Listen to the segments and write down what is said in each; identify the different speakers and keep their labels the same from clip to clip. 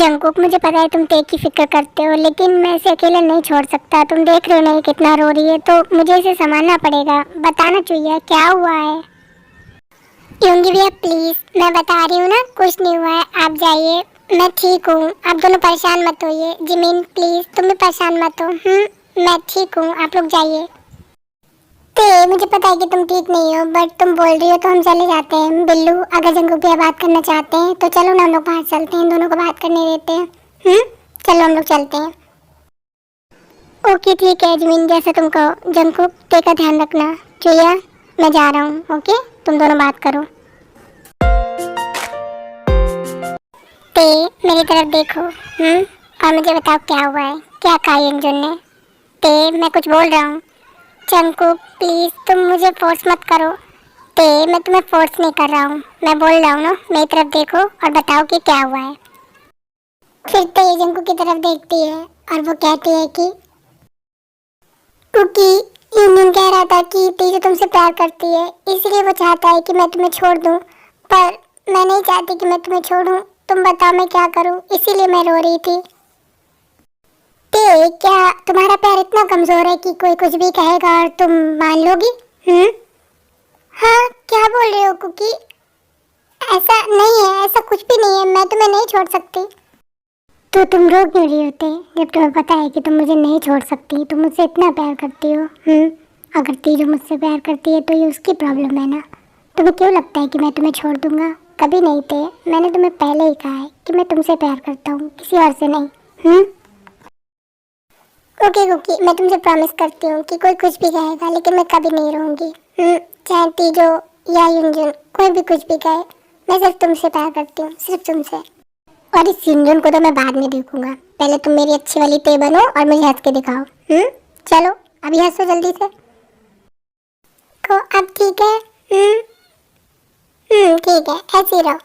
Speaker 1: Jungkook, मुझे पता है तुम टे की फिक्र करते हो, लेकिन मैं इसे अकेले नहीं छोड़ सकता। तुम देख रहे हो नहीं कितना रो रही है, तो मुझे इसे संभालना पड़ेगा। बताना चाहिए क्या हुआ है। योंगी भैया प्लीज, मैं बता रही हूँ ना, कुछ नहीं हुआ है, आप जाइए, मैं ठीक हूँ। आप दोनों परेशान मत होइए। जिमिन प्लीज तुम भी परेशान मत हो। मैं ठीक हूँ, आप लोग जाइए। ते मुझे पता है कि तुम ठीक नहीं हो, बट तुम बोल रही हो तो हम चले जाते हैं। बिल्लू, अगर जंगकुक भैया बात करना चाहते हैं तो चलो ना, हम लोग बाहर चलते हैं, दोनों को बात करने देते हैं। चलो हम लोग चलते हैं। ओके ठीक है जिमिन, जैसा तुम कहो। जंगकुक, ते का ध्यान रखना। चुया, मैं जा रहा हूँ। ओके, तुम दोनों बात करो। ते मेरी तरफ देखो। और मुझे बताओ क्या हुआ है, क्या कहा यंजुन ने। ते मैं कुछ बोल रहा हूँ। जंगकुक प्लीज तुम मुझे फोर्स मत करो। ते मैं तुम्हें फोर्स नहीं कर रहा हूँ, मैं बोल रहा हूँ ना, मेरी तरफ देखो और बताओ कि क्या हुआ है। फिर ते जंगकुक की तरफ देखती है और वो कहती है कि क्योंकि यूनियन कह रहा था कि तेजू तुमसे प्यार करती है, इसलिए वो चाहता है कि मैं तुम्हें छोड़ दूं, पर मैं नहीं चाहती कि मैं तुम्हें छोड़ूं। तुम बताओ मैं क्या करूं, इसीलिए मैं रो रही थी। ते क्या तुम्हारा प्यार इतना कमजोर है कि कोई कुछ भी कहेगा और तुम मान लोगी? हाँ, क्या बोल रहे हो कुकी? ऐसा नहीं है, ऐसा कुछ भी नहीं है, मैं तुम्हें नहीं छोड़ सकती। तो तुम रो क्यों रही होते जब तुम्हें पता है कि तुम मुझे नहीं छोड़ सकती, तुम मुझसे इतना प्यार करती हो। अगर तीजू मुझसे प्यार करती है तो ये उसकी प्रॉब्लम है ना। तुम्हें क्यों लगता है कि मैं तुम्हें छोड़ दूंगा? कभी नहीं थे, मैंने तुम्हें पहले ही कहा है कि मैं तुमसे प्यार करता हूँ, किसी और से नहीं। ओके कुकी, मैं तुमसे प्रॉमिस करती हूँ कि कोई कुछ भी कहेगा लेकिन मैं कभी नहीं रहूंगी। चाहे तीजो या युंजुन कोई भी कुछ भी कहे, मैं सिर्फ तुमसे प्यार करती हूँ, सिर्फ तुमसे। और इस युंजुन को तो मैं बाद में देखूंगा, पहले तुम मेरी अच्छी वाली ते बनो और मुझे हंस के दिखाओ। चलो अभी हंसो जल्दी से। को अब ठीक है? ठीक है, ऐसे ही रहो।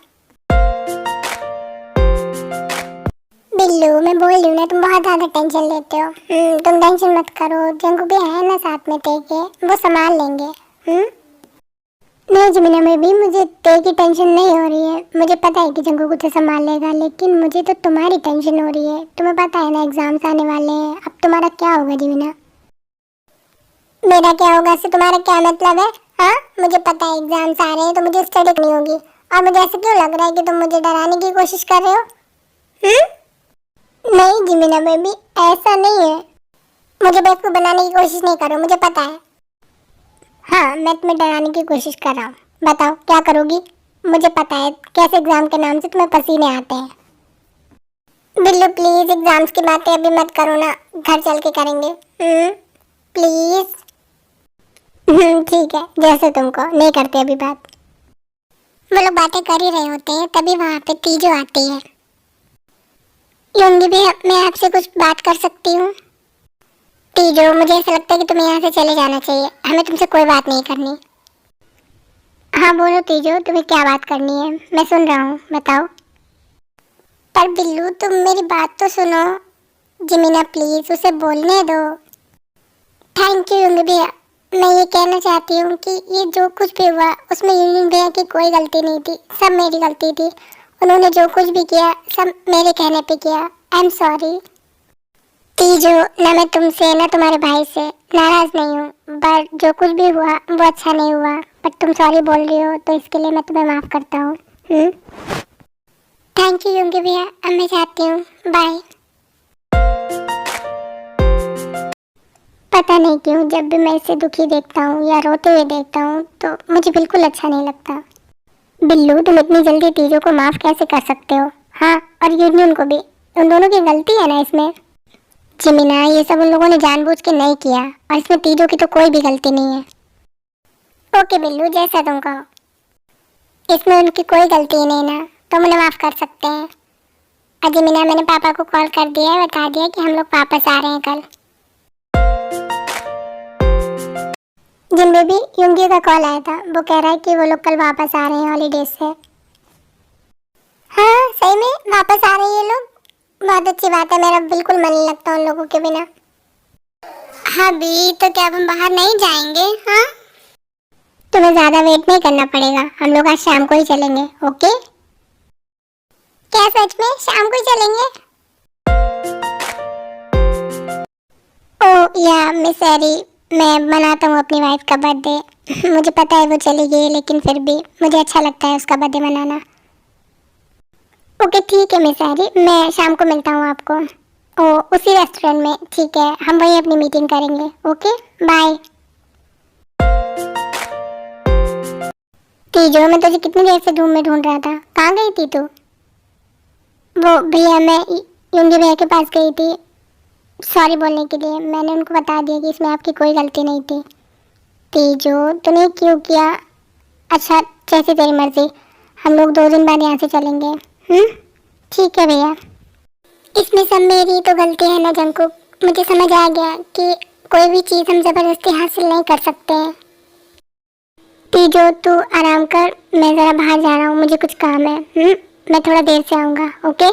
Speaker 1: बिल्लू, मैं बोल रही हूँ ना, तुम बहुत ज्यादा टेंशन लेते हो। तुम टेंशन मत करो, जंगू भी है ना साथ में ते के, वो संभाल लेंगे। नहीं जमीना में भी मुझे ते की टेंशन नहीं हो रही है। मुझे पता है कि जंगू कुछ संभाल लेगा, लेकिन मुझे तो तुम्हारी टेंशन हो रही है। तुम्हें पता है ना एग्जाम्स आने वाले हैं, अब तुम्हारा क्या होगा जमीना? मेरा क्या होगा से तुम्हारा क्या मतलब है? हाँ, मुझे पता है एग्जाम्स आ रहे हैं तो मुझे स्टडी करनी होगी, और मुझे ऐसा क्यों लग रहा है कि तुम मुझे डराने की कोशिश कर रहे हो? नहीं जिमीना बेबी, ऐसा नहीं है। मुझे बेवकूफ बनाने की कोशिश नहीं करो, मुझे पता है। हाँ, मैं तुम्हें डराने की कोशिश कर रहा हूँ। बताओ क्या करोगी? मुझे पता है कैसे एग्जाम के नाम से तुम्हें पसीने आते हैं। बिल्लू प्लीज एग्जाम्स की बातें अभी मत करो ना, घर चल के करेंगे। प्लीज। ठीक है, जैसे तुमको, नहीं करते अभी बात। वो लोग बातें कर ही रहे होते हैं, तभी वहाँ पे तीजो आती है। योंगी भी, मैं आपसे कुछ बात कर सकती हूँ? तीजो, मुझे ऐसा लगता है कि तुम्हें यहाँ से चले जाना चाहिए, हमें तुमसे कोई बात नहीं करनी। हाँ बोलो तीजो, तुम्हें क्या बात करनी है, मैं सुन रहा हूँ, बताओ। पर बिल्लू तुम मेरी बात तो सुनो। जिमीना प्लीज उसे बोलने दो। थैंक यू योंगी भैया, मैं ये कहना चाहती हूँ कि ये जो कुछ भी हुआ उसमें यूनियन भैया की कोई गलती नहीं थी, सब मेरी गलती थी। उन्होंने जो कुछ भी किया सब मेरे कहने पे किया। I am sorry. तीजो, ना मैं तुमसे ना तुम्हारे भाई से नाराज नहीं हूँ, पर जो कुछ भी हुआ वो अच्छा नहीं हुआ, पर तुम सॉरी बोल रही हो तो इसके लिए मैं तुम्हें माफ करता हूँ। थैंक यू योंगी भैया, अब मैं जाती हूँ, बाय। पता नहीं क्यों जब भी मैं इसे दुखी देखता हूँ या रोते हुए देखता हूँ तो मुझे बिल्कुल अच्छा नहीं लगता। बिल्लू, तुम इतनी जल्दी तीजो को माफ कैसे कर सकते हो? हाँ, और यूनियन को भी, उन दोनों की गलती है ना इसमें। जिमिना, ये सब उन लोगों ने जानबूझ के नहीं किया, और इसमें तीजो की तो कोई भी गलती नहीं है। ओके बिल्लू, जैसा तुम कहो, इसमें उनकी कोई गलती नहीं ना, तो उन्हें माफ कर सकते हैं। जिमिना, मैंने पापा को कॉल कर दिया है, बता दिया कि हम लोग वापस आ रहे हैं कल। जिन बेबी, युंगी का कॉल आया था, वो कह रहा है कि वो लोग कल वापस आ रहे हैं हॉलीडेज से। हाँ सही में वापस आ रहे हैं ये लोग, बहुत अच्छी बात है, मेरा बिल्कुल मन नहीं लगता उन लोगों के बिना। हाँ भी, तो क्या हम बाहर नहीं जाएंगे? हाँ, तुम्हें ज्यादा वेट नहीं करना पड़ेगा, हम लोग आज शाम को ही चलेंगे। ओके क्या सच में शाम को चलेंगे? ओ या मिस सॉरी, मैं मनाता हूँ अपनी वाइफ का बर्थडे। मुझे पता है वो चली गई, लेकिन फिर भी मुझे अच्छा लगता है उसका बर्थडे मनाना। ओके ठीक है मिस सॉरी, मैं शाम को मिलता हूँ आपको। ओ उसी रेस्टोरेंट में, ठीक है, हम वहीं अपनी मीटिंग करेंगे। Okay bye. तीजो, मैं तुझे कितनी देर से धूम में ढूंढ रहा था, कहाँ गई थी तू? वो भैया, मैं युंगी भैया के पास गई थी सॉरी बोलने के लिए। मैंने उनको बता दिया कि इसमें आपकी कोई गलती नहीं थी। तीजो, तूने क्यों किया? अच्छा जैसी तेरी मर्जी, हम लोग 2 दिन बाद यहाँ से चलेंगे। ठीक है भैया। इसमें सब मेरी तो गलती है ना जंकुक। मुझे समझ आ गया कि कोई भी चीज़ हम ज़बरदस्ती हासिल नहीं कर सकते हैं। तीजो तू आराम कर, मैं ज़रा बाहर जा रहा हूँ, मुझे कुछ काम है। मैं थोड़ा देर से आऊँगा। ओके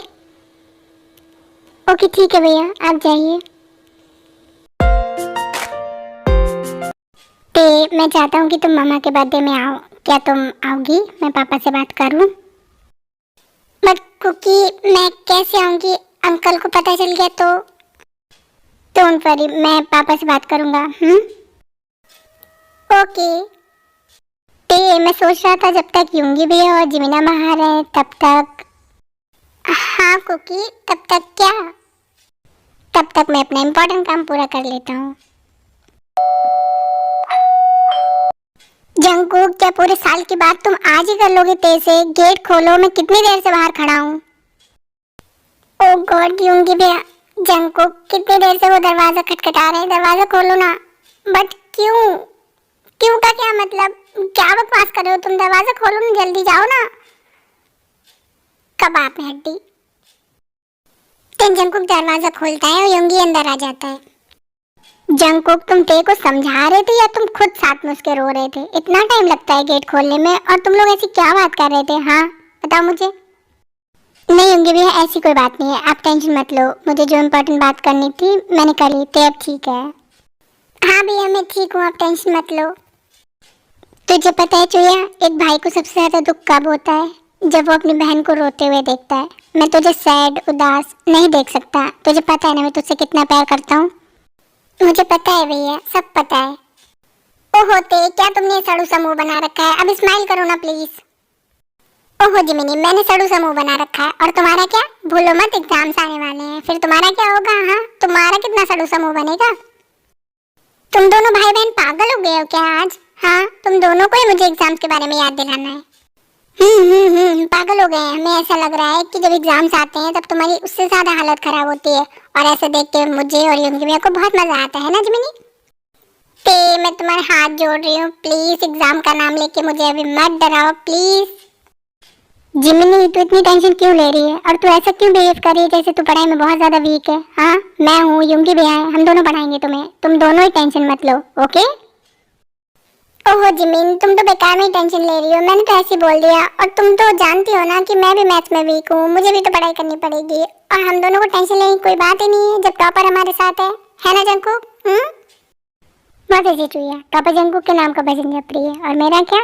Speaker 1: ओके ठीक है भैया, आप जाइए। ते मैं चाहता हूँ कि तुम मामा के बर्थडे में आओ। क्या तुम आओगी? मैं पापा से बात करूँ? बट कुकी, मैं कैसे आऊँगी? अंकल को पता चल गया तो? डोंट वरी, मैं पापा से बात करूँगा। ओके। ते मैं सोच रहा था जब तक यूंगी भी और जिमिना बाहर है तब तक। हाँ कुकी, तब तक क्या? तब तक मैं अपना इम्पोर्टेंट काम पूरा कर लेता हूँ। जंकुक, क्या पूरे साल के बाद तुम आज ही कर लोगे? तेज से गेट खोलो, मैं कितनी देर से बाहर खड़ा हूँ। ओ गॉड यूंगी भैया। जंकुक, कितनी देर से वो दरवाजा खटखटा रहे हैं, दरवाजा खोलो ना। बट क्यों? क्यों का क्या मतलब? क्या बकवास कर रहे हो तुम? दरवाजा खोलो ना, जल्दी जाओ ना। कबाब में हड्डी। तो जंकुक दरवाजा खोलता है और योंगी अंदर आ जाता है। जंकुक, तुम ते को समझा रहे थे या तुम खुद साथ में उसके रो रहे थे? इतना टाइम लगता है गेट खोलने में, और तुम लोग ऐसी क्या बात कर रहे थे? हाँ बताओ मुझे। नहीं योंगी भैया, ऐसी कोई बात नहीं है, आप टेंशन मत लो। मुझे जो इम्पोर्टेंट बात करनी थी मैंने कर ली, ते अब ठीक है। हाँ भैया मैं ठीक हूँ, आप टेंशन मत लो। तुझे पता है चुया, एक भाई को सबसे ज्यादा दुख कब होता है? जब वो अपनी बहन को रोते हुए देखता है। मैं तुझे सैड उदास नहीं देख सकता। तुझे पता है ना मैं तुझसे कितना प्यार करता हूँ। मुझे पता है भैया, सब पता है। ओहो ते, क्या तुमने सड़ू सा मुंह बना रखा है? अब स्माइल करो ना प्लीज। ओहो जिमिनी, मैंने सड़ू सा मुंह बना रखा है, और तुम्हारा क्या? भूलो मत एग्जाम्स आने वाले हैं, फिर तुम्हारा क्या होगा? हाँ तुम्हारा कितना सड़ू सा मुंह बनेगा? तुम दोनों भाई बहन पागल हो गए हो क्या आज? हाँ तुम दोनों को ही मुझे एग्जाम्स के बारे में याद दिलाना है। पागल हो गए हैं। हमें ऐसा लग रहा है कि जब एग्जाम्स आते हैं तब तुम्हारी उससे ज्यादा हालत खराब होती है, और ऐसे देख के मुझे और युंगी को बहुत मजा आता है ना जिमिनी। ते मैं तुम्हारे हाथ जोड़ रही हूँ, प्लीज एग्जाम का नाम लेके मुझे अभी मत डराओ प्लीज। जिमिनी तू इतनी टेंशन क्यों ले रही है, और तू ऐसा क्यों बिहेव कर रही है जैसे तू पढ़ाई में बहुत ज्यादा वीक है? हाँ मैं हूँ, युंगी भैया है, हम दोनों पढ़ाएंगे तुम्हें, तुम दोनों ही टेंशन मत लो। ओके? ओहो जिमिन, तुम तो बेकार में ही टेंशन ले रही हो, मैंने तो ऐसे ही बोल दिया। और तुम तो जानती हो ना कि मैं भी मैथ्स में वीक हूँ, मुझे भी तो पढ़ाई करनी पड़ेगी, और हम दोनों को टेंशन लेने की कोई बात ही नहीं है जब टॉपर हमारे साथ है ना जंकुक? बहुत अच्छी चुईया, टॉपर जंकुक के नाम का भजन जप रही है, और मेरा क्या?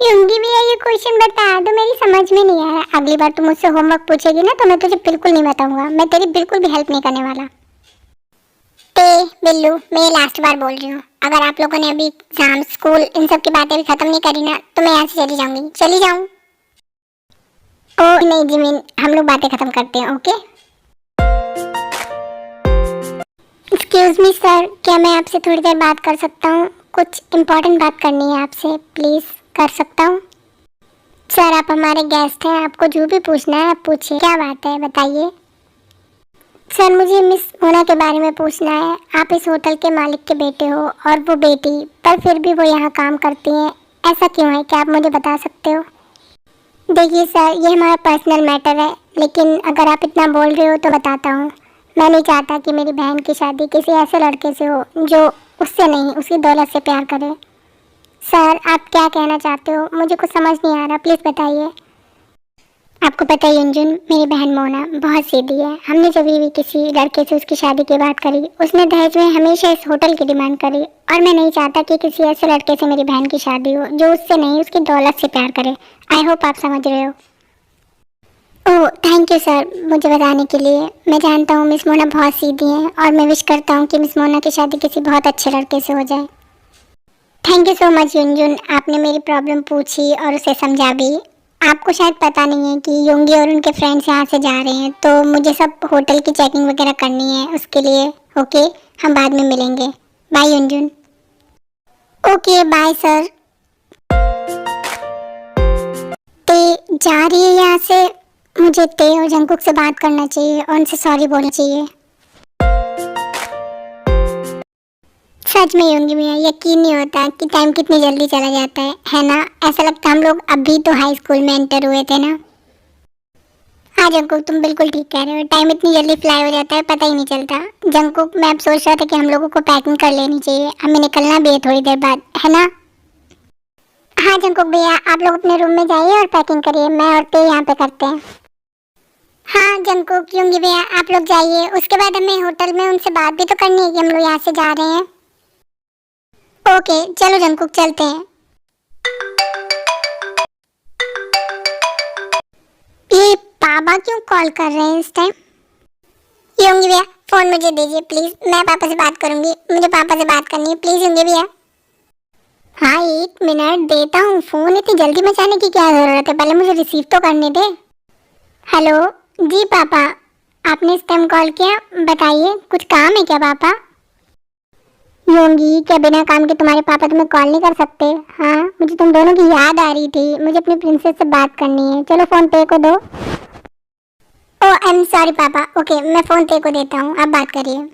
Speaker 1: युंगी भी ये क्वेश्चन बता दो, मेरी समझ में नहीं आया। अगली बार तुम मुझसे होमवर्क पूछेगी ना तो मैं तुझे बिल्कुल नहीं बताऊंगा, मैं तेरी बिल्कुल भी हेल्प नहीं करने वाला। ते बिल्लू, मैं लास्ट बार बोल रही हूँ, अगर आप लोगों ने अभी एग्जाम स्कूल इन सब की बातें भी खत्म नहीं करी ना तो मैं यहाँ से चली जाऊंगी। चली जाऊँ? ओ नहीं जिमिन, हम लोग बातें खत्म करते हैं। ओके? एक्सक्यूज मी सर, क्या मैं आपसे थोड़ी देर बात कर सकता हूँ? कुछ इम्पोर्टेंट बात करनी है आपसे, प्लीज कर सकता हूँ? सर आप हमारे गेस्ट हैं, आपको जो भी पूछना है आप पूछिए। क्या बात है बताइए। सर मुझे मिस मोना के बारे में पूछना है। आप इस होटल के मालिक के बेटे हो और वो बेटी, पर फिर भी वो यहाँ काम करती हैं, ऐसा क्यों है? क्या आप मुझे बता सकते हो? देखिए सर, ये हमारा पर्सनल मैटर है, लेकिन अगर आप इतना बोल रहे हो तो बताता हूँ। मैं नहीं चाहता कि मेरी बहन की शादी किसी ऐसे लड़के से हो जो उससे नहीं उसकी दौलत से प्यार करे। सर आप क्या कहना चाहते हो? मुझे कुछ समझ नहीं आ रहा, प्लीज़ बताइए। आपको पता है युंजुन, मेरी बहन मोना बहुत सीधी है। हमने जब भी किसी लड़के से उसकी शादी की बात करी, उसने दहेज में हमेशा इस होटल की डिमांड करी, और मैं नहीं चाहता कि किसी ऐसे लड़के से मेरी बहन की शादी हो जो उससे नहीं उसकी दौलत से प्यार करे। आई होप आप समझ रहे हो। ओह थैंक यू सर मुझे बताने के लिए। मैं जानता हूँ मिस मोना बहुत सीधी हैं और मैं विश करता हूँ कि मिस मोना की शादी किसी बहुत अच्छे लड़के से हो जाए। थैंक यू सो मच युनजुन, आपने मेरी प्रॉब्लम पूछी और उसे समझा भी। आपको शायद पता नहीं है कि योंगी और उनके फ्रेंड्स यहाँ से जा रहे हैं, तो मुझे सब होटल की चेकिंग वगैरह करनी है उसके लिए। ओके, हम बाद में मिलेंगे। Bye Yunjun. Okay bye sir. ते जा रही है यहाँ से। मुझे ते और जंकुक से बात करना चाहिए और उनसे सॉरी बोलना चाहिए। सच में योंगी मियाँ, यकीन नहीं होता कि टाइम कितनी जल्दी चला जाता है ना। ऐसा लगता है हम लोग अभी तो हाई स्कूल में एंटर हुए थे ना। हाँ जंकुक, तुम बिल्कुल ठीक कह रहे हो, टाइम इतनी जल्दी फ्लाई हो जाता है पता ही नहीं चलता। जंकुक, मैं अब सोच रहा था कि हम लोगों को पैकिंग कर लेनी चाहिए, हमें निकलना भी है थोड़ी देर बाद, है ना। हाँ जंकुक भैया, आप लोग अपने रूम में जाइए और पैकिंग करिए, मैं और ते यहाँ पे करते हैं। हाँ जंकुक योंगी भैया, आप लोग जाइए, उसके बाद हमें होटल में उनसे बात भी तो करनी है कि हम लोग यहाँ से जा रहे हैं। ओके चलो जंकुक, चलते हैं। ये पापा क्यों कॉल कर रहे हैं इस टाइम? योंगी भैया फोन मुझे दीजिए प्लीज, मैं पापा से बात करूंगी, मुझे पापा से बात करनी है प्लीज योंगी भैया। हाँ 1 मिनट देता हूँ फोन, इतनी जल्दी मचाने की क्या जरूरत है, पहले मुझे रिसीव तो करने दे। हेलो जी पापा, आपने इस टाइम कॉल किया, बताइए कुछ काम है क्या पापा? योंगी, क्या बिना काम के तुम्हारे पापा तुम्हें कॉल नहीं कर सकते? हाँ मुझे तुम दोनों की याद आ रही थी, मुझे अपनी प्रिंसेस से बात करनी है, चलो फोन पे को दो। ओ आई एम सॉरी पापा, ओके मैं फोन पे को देता हूँ, आप बात करिए।